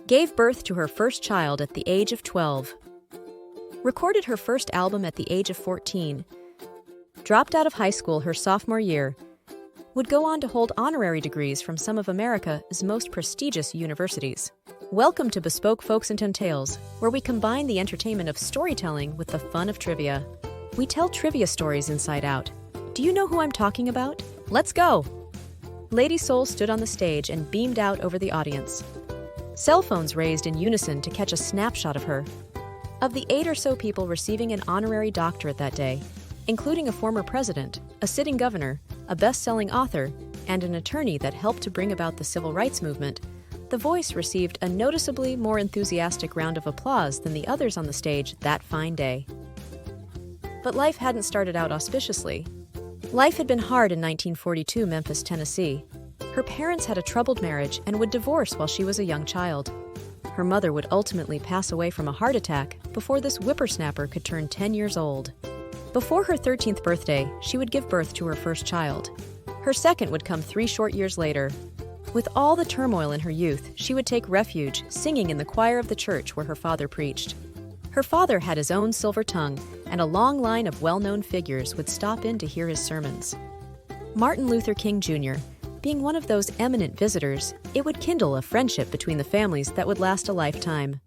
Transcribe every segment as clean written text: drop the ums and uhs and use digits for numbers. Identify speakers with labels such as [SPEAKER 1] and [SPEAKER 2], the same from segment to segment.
[SPEAKER 1] Gave birth to her first child at the age of 12. Recorded her first album at the age of 14. Dropped out of high school her sophomore year. Would go on to hold honorary degrees from some of America's most prestigious universities. Welcome to Bespoke Folks and Tales, where we combine the entertainment of storytelling with the fun of trivia. We tell trivia stories inside out. Do you know who I'm talking about? Let's go! Lady Soul stood on the stage and beamed out over the audience. Cell phones raised in unison to catch a snapshot of her. Of the 8 or so people receiving an honorary doctorate that day, including a former president, a sitting governor, a best-selling author, and an attorney that helped to bring about the civil rights movement, The Voice received a noticeably more enthusiastic round of applause than the others on the stage that fine day. But life hadn't started out auspiciously. Life had been hard in 1942 Memphis, Tennessee. Her parents had a troubled marriage and would divorce while she was a young child. Her mother would ultimately pass away from a heart attack before this whippersnapper could turn 10 years old. Before her 13th birthday, she would give birth to her first child. Her second would come 3 short years later. With all the turmoil in her youth, she would take refuge singing in the choir of the church where her father preached. Her father had his own silver tongue, and a long line of well-known figures would stop in to hear his sermons. Martin Luther King Jr., being one of those eminent visitors, it would kindle a friendship between the families that would last a lifetime.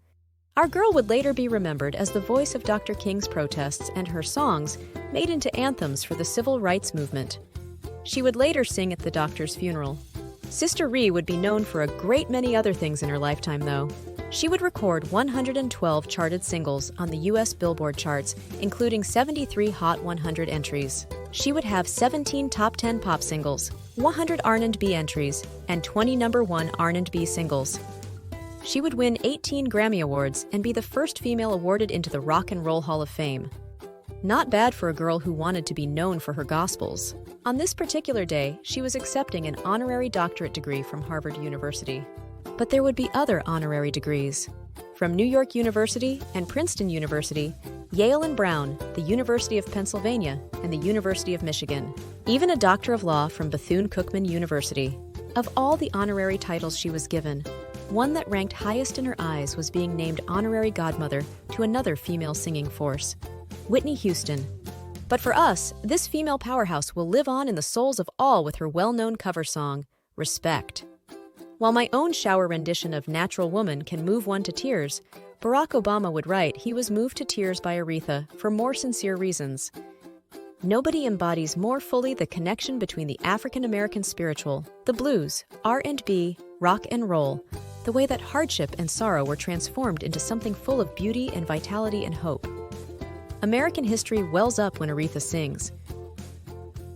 [SPEAKER 1] Our girl would later be remembered as the voice of Dr. King's protests and her songs made into anthems for the civil rights movement. She would later sing at the doctor's funeral. Sister Ree would be known for a great many other things in her lifetime, though. She would record 112 charted singles on the U.S. Billboard charts, including 73 Hot 100 entries. She would have 17 top 10 pop singles, 100 R&B entries, and 20 number 1 R&B singles. She would win 18 Grammy Awards and be the first female awarded into the Rock and Roll Hall of Fame. Not bad for a girl who wanted to be known for her gospels. On this particular day, she was accepting an honorary doctorate degree from Harvard University. But there would be other honorary degrees. From New York University and Princeton University, Yale and Brown, the University of Pennsylvania, and the University of Michigan. Even a Doctor of Law from Bethune-Cookman University. Of all the honorary titles she was given, one that ranked highest in her eyes was being named honorary godmother to another female singing force, Whitney Houston. But for us, this female powerhouse will live on in the souls of all with her well-known cover song, Respect. While my own shower rendition of Natural Woman can move one to tears, Barack Obama would write he was moved to tears by Aretha for more sincere reasons. Nobody embodies more fully the connection between the African-American spiritual, the blues, R&B, rock and roll, the way that hardship and sorrow were transformed into something full of beauty and vitality and hope. American history wells up when Aretha sings.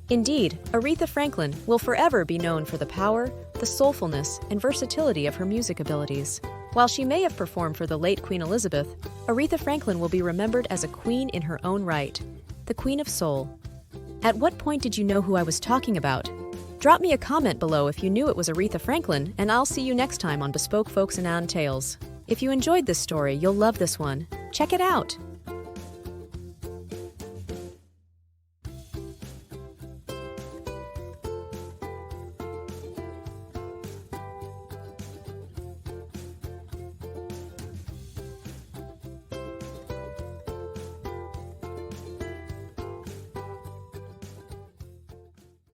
[SPEAKER 1] Indeed, Aretha Franklin will forever be known for the power, the soulfulness, and versatility of her music abilities. While she may have performed for the late Queen Elizabeth, Aretha Franklin will be remembered as a queen in her own right, the Queen of Soul. At what point did you know who I was talking about? Drop me a comment below if you knew it was Aretha Franklin, and I'll see you next time on Bespoke Folks and Tales. If you enjoyed this story, you'll love this one. Check it out!